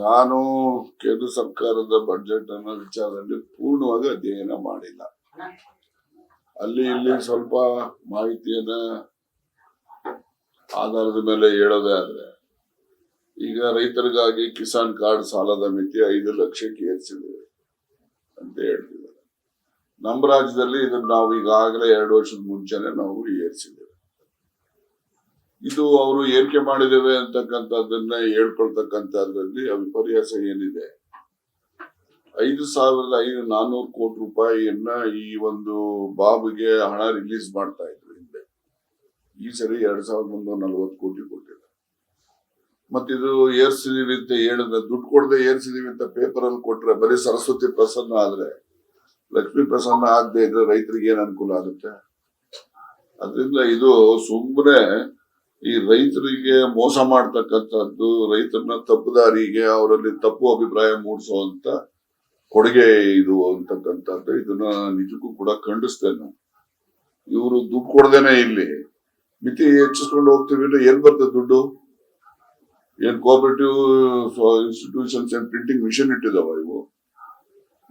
ನಾನು ಕೇಂದ್ರ ಸರ್ಕಾರದ ಬಜೆಟ್ ಅನ್ನೋ ವಿಚಾರದಲ್ಲಿ ಪೂರ್ಣವಾಗಿ ಅಧ್ಯಯನ ಮಾಡಿಲ್ಲ. ಅಲ್ಲಿ ಇಲ್ಲಿ ಸ್ವಲ್ಪ ಮಾಹಿತಿಯನ್ನ ಆಧಾರದ ಮೇಲೆ ಹೇಳೋದೇ ಆದ್ರೆ, ಈಗ ರೈತರಿಗಾಗಿ ಕಿಸಾನ್ ಕಾರ್ಡ್ ಸಾಲದ ಮಿತಿ 5 ಲಕ್ಷಕ್ಕೆ ಏರಿಸಿದ್ದೇವೆ ಅಂತ ಹೇಳ್ತಿದ್ದಾರೆ. ನಮ್ಮ ರಾಜ್ಯದಲ್ಲಿ ಇದನ್ನು ನಾವು ಈಗಾಗಲೇ 2 ವರ್ಷದ ಮುಂಚೆನೆ ನಾವು ಏರಿಸಿದ್ದೇವೆ. ಇದು ಅವರು ಏರಿಕೆ ಮಾಡಿದ್ದೇವೆ ಅಂತಕ್ಕಂಥದ್ದನ್ನ ಹೇಳ್ಕೊಳ್ತಕ್ಕಂಥದ್ರಲ್ಲಿ ವಿಪರ್ಯಾಸ ಏನಿದೆ, 5,400 ಕೋಟಿ ರೂಪಾಯಿಯನ್ನ ಈ ಒಂದು ಬಾಬ್ಗೆ ಹಣ ರಿಲೀಸ್ ಮಾಡ್ತಾ ಇದ್ರು ಹಿಂದೆ. ಈ ಸರಿ 2,340 ಕೋಟಿ ಕೊಟ್ಟಿದ್ದಾರೆ. ಮತ್ತಿದು ಏರ್ಸಿದೀವಿ ಅಂತ ಹೇಳಿದ್ರೆ, ದುಡ್ಡು ಕೊಡದೆ ಏರ್ಸಿದೀವಿ ಅಂತ ಪೇಪರ್ ಅಲ್ಲಿ ಕೊಟ್ರೆ ಬರೀ ಸರಸ್ವತಿ ಪ್ರಸನ್ನ ಆದ್ರೆ, ಲಕ್ಷ್ಮೀ ಪ್ರಸನ್ನ ಆಗದೆ ಇದ್ರೆ ರೈತರಿಗೆ ಏನ್ ಅನುಕೂಲ ಆಗುತ್ತೆ? ಅದರಿಂದ ಇದು ಸುಮ್ಮನೆ ಈ ರೈತರಿಗೆ ಮೋಸ ಮಾಡ್ತಕ್ಕಂಥದ್ದು, ರೈತರನ್ನ ತಪ್ಪುದಾರಿಗೆ ಅವರಲ್ಲಿ ತಪ್ಪು ಅಭಿಪ್ರಾಯ ಮೂಡಿಸುವಂತ ಕೊಡುಗೆ ಇದು ಅಂತಕ್ಕಂಥದ್ದು. ಇದನ್ನ ನಿಜಕ್ಕೂ ಕೂಡ ಖಂಡಿಸ್ತೇನೆ. ಇವರು ದುಡ್ಡು ಕೊಡದೇನೆ ಇಲ್ಲಿ ಮಿತಿ ಹೆಚ್ಚಿಸ್ಕೊಂಡು ಹೋಗ್ತೀವಿ ಅಂದ್ರೆ ಏನ್ ಬರ್ತದೆ ದುಡ್ಡು? ಏನ್ ಕೋಆಪರೇಟಿವ್ ಇನ್ಸ್ಟಿಟ್ಯೂಷನ್ಸ್ ಏನ್ ಪ್ರಿಂಟಿಂಗ್ ಮಿಷನ್ ಇಟ್ಟಿದಾವ ಇವು?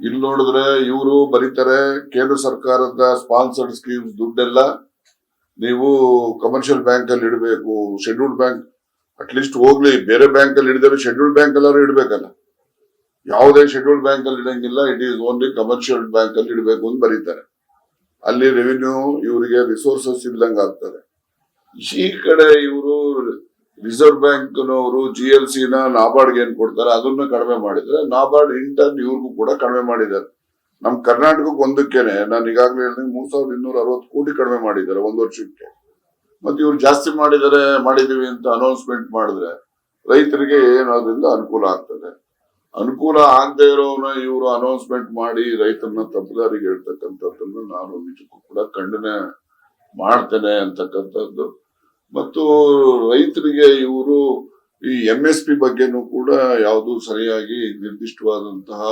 ಇಲ್ಲಿ ನೋಡಿದ್ರೆ ಇವರು ಬರೀತಾರೆ, ಕೇಂದ್ರ ಸರ್ಕಾರದ ಸ್ಪಾನ್ಸರ್ಡ್ ಸ್ಕೀಮ್ಸ್ ದುಡ್ಡೆಲ್ಲ ನೀವು ಕಮರ್ಷಿಯಲ್ ಬ್ಯಾಂಕ್ ಅಲ್ಲಿ ಇಡಬೇಕು, ಶೆಡ್ಯೂಲ್ಡ್ ಬ್ಯಾಂಕ್ ಅಟ್ಲೀಸ್ಟ್ ಹೋಗ್ಲಿ, ಬೇರೆ ಬ್ಯಾಂಕ್ ಅಲ್ಲಿ ಹಿಡಿದ್ರೆ ಶೆಡ್ಯೂಲ್ಡ್ ಬ್ಯಾಂಕ್ ಎಲ್ಲರೂ ಇಡ್ಬೇಕಲ್ಲ. ಯಾವುದೇ ಶೆಡ್ಯೂಲ್ಡ್ ಬ್ಯಾಂಕ್ ಅಲ್ಲಿ ಇಡಂಗಿಲ್ಲ, it is only commercial bank ಅಲ್ಲಿ ಇಡಬೇಕು ಅಂತ ಬರೀತಾರೆ. ಅಲ್ಲಿ ರೆವಿನ್ಯೂ ಇವರಿಗೆ ರಿಸೋರ್ಸಸ್ ಇಲ್ದಂಗ ಆಗ್ತದೆ. ಈ ಕಡೆ ಇವರು ರಿಸರ್ವ್ ಬ್ಯಾಂಕ್ನವರು GLC ನ ನಾಬಾರ್ಡ್ಗೆ ಏನ್ ಕೊಡ್ತಾರೆ ಅದನ್ನ ಕಡಿಮೆ ಮಾಡಿದ್ರೆ, ನಾಬಾರ್ಡ್ ಇಂಟರ್ನ್ ಇವ್ರಿಗೂ ಕೂಡ ಕಡಿಮೆ ಮಾಡಿದ್ದಾರೆ. ನಮ್ ಕರ್ನಾಟಕಕ್ಕೆ ಒಂದಕ್ಕೇನೆ ನಾನು ಈಗಾಗಲೇ ಹೇಳಿದ್ರೆ 3,260 ಕೋಟಿ ಕಡಿಮೆ ಮಾಡಿದ್ದಾರೆ 1 ವರ್ಷಕ್ಕೆ. ಮತ್ತೆ ಇವ್ರು ಜಾಸ್ತಿ ಮಾಡಿದೀವಿ ಅಂತ ಅನೌನ್ಸ್ಮೆಂಟ್ ಮಾಡಿದ್ರೆ ರೈತರಿಗೆ ಏನಾದ್ರಿಂದ ಅನುಕೂಲ ಆಗ್ತದೆ. ಅನುಕೂಲ ಆಗದೆ ಇರೋನ ಇವರು ಅನೌನ್ಸ್ಮೆಂಟ್ ಮಾಡಿ ರೈತರನ್ನ ತಪ್ಪುದಾರಿಗೆ ಹೇಳ್ತಕ್ಕಂಥದ್ದನ್ನು ನಾನು ನಿಜಕ್ಕೂ ಕೂಡ ಖಂಡನೆ ಮಾಡ್ತೇನೆ ಅಂತಕ್ಕಂಥದ್ದು. ಮತ್ತು ರೈತರಿಗೆ ಇವರು ಈ MSP ಬಗ್ಗೆನೂ ಕೂಡ ಯಾವುದು ಸರಿಯಾಗಿ ನಿರ್ದಿಷ್ಟವಾದಂತಹ,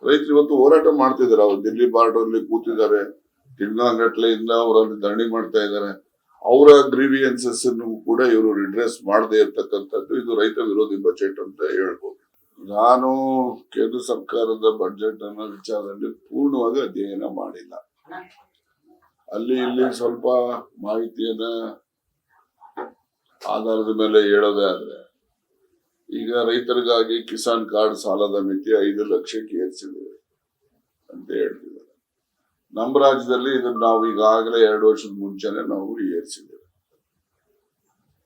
ರೈತರು ಇವತ್ತು ಹೋರಾಟ ಮಾಡ್ತಿದ್ದಾರೆ. ಅವ್ರು ದಿಲ್ಲಿ ಬಾರ್ಡರ್ ಅಲ್ಲಿ ಕೂತಿದ್ದಾರೆ, ತಿಂಗಳಗಟ್ಲೆಯಿಂದ ಅವರಲ್ಲಿ ಧರಣಿ ಮಾಡ್ತಾ ಇದ್ದಾರೆ. ಅವರ ಗ್ರೀವಿಯನ್ಸಸ್ ಕೂಡ ಇವರು ರಿಡ್ರೆಸ್ ಮಾಡದೇ ಇರ್ತಕ್ಕಂಥದ್ದು ಇದು ರೈತ ವಿರೋಧಿ ಬಜೆಟ್ ಅಂತ ಹೇಳ್ಬೋದು. ನಾನು ಕೇಂದ್ರ ಸರ್ಕಾರದ ಬಜೆಟ್ ಅನ್ನೋ ವಿಚಾರದಲ್ಲಿ ಪೂರ್ಣವಾಗಿ ಅಧ್ಯಯನ ಮಾಡಿಲ್ಲ. ಅಲ್ಲಿ ಇಲ್ಲಿ ಸ್ವಲ್ಪ ಮಾಹಿತಿಯನ್ನ ಆಧಾರದ ಮೇಲೆ ಹೇಳೋದೇ ಆದ್ರೆ, ಈಗ ರೈತರಿಗಾಗಿ ಕಿಸಾನ್ ಕಾರ್ಡ್ ಸಾಲದ ಮಿತಿ 5 ಲಕ್ಷಕ್ಕೆ ಏರಿಸಿದ್ದೇವೆ ಅಂತ ಹೇಳ್ತಿದ್ದಾರೆ. ನಮ್ಮ ರಾಜ್ಯದಲ್ಲಿ ಇದನ್ನು ನಾವು ಈಗಾಗಲೇ 2 ವರ್ಷದ ಮುಂಚೆನೆ ನಾವು ಏರಿಸಿದ್ದೇವೆ.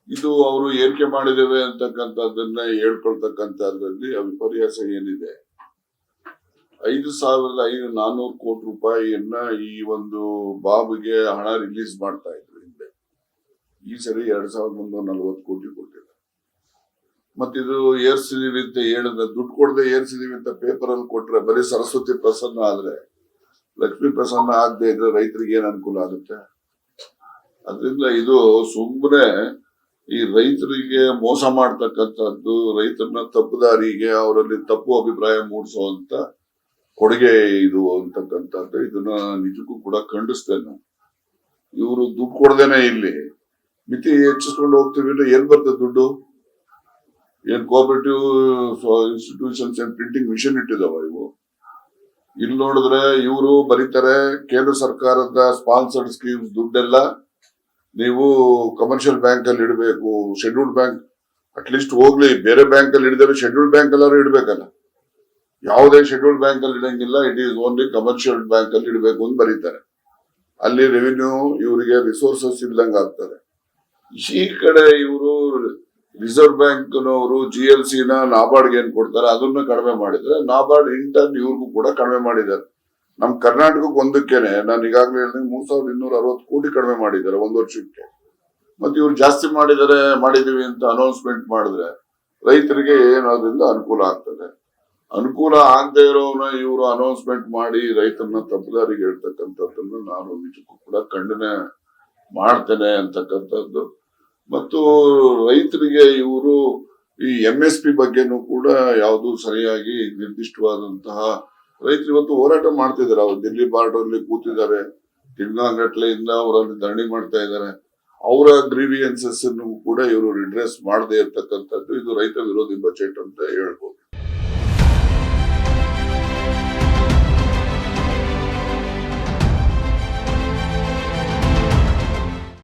ಇದು ಅವರು ಏರಿಕೆ ಮಾಡಿದ್ದೇವೆ ಅಂತಕ್ಕಂಥದ್ದನ್ನ ಹೇಳ್ಕೊಳ್ತಕ್ಕಂಥದ್ರಲ್ಲಿ ವಿಪರ್ಯಾಸ ಏನಿದೆ, 5,400 ಕೋಟಿ ರೂಪಾಯಿಯನ್ನ ಈ ಒಂದು ಬಾಬ್ಗೆ ಹಣ ರಿಲೀಸ್ ಮಾಡ್ತಾ ಇದ್ರು ಹಿಂದೆ. ಈ ಸರಿ 2,340 ಕೋಟಿ ಕೊಟ್ಟಿದ್ದಾರೆ. ಮತ್ತಿದು ಏರ್ಸಿದೀವಿ ಅಂತ ಹೇಳಿದ್ರೆ, ದುಡ್ಡು ಕೊಡದೆ ಏರ್ಸಿದೀವಿ ಅಂತ ಪೇಪರ್ ಅಲ್ಲಿ ಕೊಟ್ರೆ ಬರೀ ಸರಸ್ವತಿ ಪ್ರಸನ್ನ ಆದ್ರೆ, ಲಕ್ಷ್ಮೀ ಪ್ರಸನ್ನ ಆಗದೆ ಇದ್ರೆ ರೈತರಿಗೆ ಏನ್ ಅನುಕೂಲ ಆಗುತ್ತೆ? ಅದರಿಂದ ಇದು ಸುಮ್ಮನೆ ಈ ರೈತರಿಗೆ ಮೋಸ ಮಾಡ್ತಕ್ಕಂಥದ್ದು, ರೈತರನ್ನ ತಪ್ಪುದಾರಿಗೆ ಅವರಲ್ಲಿ ತಪ್ಪು ಅಭಿಪ್ರಾಯ ಮೂಡಿಸುವಂತ ಕೊಡುಗೆ ಇದು ಅಂತಕ್ಕಂಥದ್ದು. ಇದನ್ನ ನಿಜಕ್ಕೂ ಕೂಡ ಖಂಡಿಸ್ತೇನೆ. ಇವರು ದುಡ್ಡು ಕೊಡದೇನೆ ಇಲ್ಲಿ ಮಿತಿ ಹೆಚ್ಚಿಸ್ಕೊಂಡು ಹೋಗ್ತೀವಿ ಅಂದ್ರೆ ಏನ್ ಬರ್ತದೆ ದುಡ್ಡು? ಏನ್ ಕೋಆಪರೇಟಿವ್ ಇನ್ಸ್ಟಿಟ್ಯೂಷನ್ಸ್ ಏನ್ ಪ್ರಿಂಟಿಂಗ್ ಮಿಷನ್ ಇಟ್ಟಿದಾವ ಇವು? ಇಲ್ಲಿ ನೋಡಿದ್ರೆ ಇವರು ಬರೀತಾರೆ, ಕೇಂದ್ರ ಸರ್ಕಾರದ ಸ್ಪಾನ್ಸರ್ಡ್ ಸ್ಕೀಮ್ಸ್ ದುಡ್ಡೆಲ್ಲ ನೀವು ಕಮರ್ಷಿಯಲ್ ಬ್ಯಾಂಕ್ ಅಲ್ಲಿ ಇಡಬೇಕು, ಶೆಡ್ಯೂಲ್ಡ್ ಬ್ಯಾಂಕ್ ಅಟ್ಲೀಸ್ಟ್ ಹೋಗ್ಲಿ, ಬೇರೆ ಬ್ಯಾಂಕ್ ಅಲ್ಲಿ ಹಿಡಿದ್ರೆ ಶೆಡ್ಯೂಲ್ಡ್ ಬ್ಯಾಂಕ್ ಎಲ್ಲರೂ ಇಡ್ಬೇಕಲ್ಲ. ಯಾವುದೇ ಶೆಡ್ಯೂಲ್ಡ್ ಬ್ಯಾಂಕ್ ಅಲ್ಲಿ ಇಡಂಗಿಲ್ಲ, it is only commercial bank ಅಲ್ಲಿ ಇಡಬೇಕು ಅಂತ ಬರೀತಾರೆ. ಅಲ್ಲಿ ರೆವಿನ್ಯೂ ಇವರಿಗೆ ರಿಸೋರ್ಸಸ್ ಇಲ್ದಂಗ ಆಗ್ತದೆ. ಈ ಕಡೆ ಇವರು ರಿಸರ್ವ್ ಬ್ಯಾಂಕ್ನವರು GLC ನ ನಾಬಾರ್ಡ್ಗೆ ಏನ್ ಕೊಡ್ತಾರೆ ಅದನ್ನ ಕಡಿಮೆ ಮಾಡಿದ್ರೆ, ನಾಬಾರ್ಡ್ ಇಂಟರ್ನ್ ಇವ್ರಿಗೂ ಕೂಡ ಕಡಿಮೆ ಮಾಡಿದ್ದಾರೆ. ನಮ್ ಕರ್ನಾಟಕಕ್ಕೆ ಒಂದಕ್ಕೇನೆ ನಾನು ಈಗಾಗಲೇ ಹೇಳಿದ್ರೆ 3,260 ಕೋಟಿ ಕಡಿಮೆ ಮಾಡಿದ್ದಾರೆ 1 ವರ್ಷಕ್ಕೆ. ಮತ್ತೆ ಇವ್ರು ಜಾಸ್ತಿ ಮಾಡಿದೀವಿ ಅಂತ ಅನೌನ್ಸ್ಮೆಂಟ್ ಮಾಡಿದ್ರೆ ರೈತರಿಗೆ ಏನಾದ್ರಿಂದ ಅನುಕೂಲ ಆಗ್ತದೆ? ಅನುಕೂಲ ಆಗದೆ ಇರೋನ ಇವರು ಅನೌನ್ಸ್ಮೆಂಟ್ ಮಾಡಿ ರೈತರನ್ನ ತಪ್ಪುದಾರಿಗೆ ಹೇಳ್ತಕ್ಕಂಥದ್ದನ್ನು ನಾನು ನಿಜಕ್ಕೂ ಕೂಡ ಖಂಡನೆ ಮಾಡ್ತೇನೆ ಅಂತಕ್ಕಂಥದ್ದು. ಮತ್ತು ರೈತರಿಗೆ ಇವರು ಈ MSP ಬಗ್ಗೆನೂ ಕೂಡ ಯಾವುದು ಸರಿಯಾಗಿ ನಿರ್ದಿಷ್ಟವಾದಂತಹ, ರೈತರು ಇವತ್ತು ಹೋರಾಟ ಮಾಡ್ತಿದ್ದಾರೆ. ಅವ್ರು ದಿಲ್ಲಿ ಬಾರ್ಡರ್ ಅಲ್ಲಿ ಕೂತಿದ್ದಾರೆ, ತಿಂಗಳಗಟ್ಲೆಯಿಂದ ಅವರಲ್ಲಿ ಧರಣಿ ಮಾಡ್ತಾ ಇದ್ದಾರೆ. ಅವರ ಗ್ರೀವಿಯನ್ಸಸ್ ಕೂಡ ಇವರು ರಿಡ್ರೆಸ್ ಮಾಡದೇ ಇರ್ತಕ್ಕಂಥದ್ದು ಇದು ರೈತ ವಿರೋಧಿ ಬಜೆಟ್ ಅಂತ ಹೇಳ್ಬೋದು.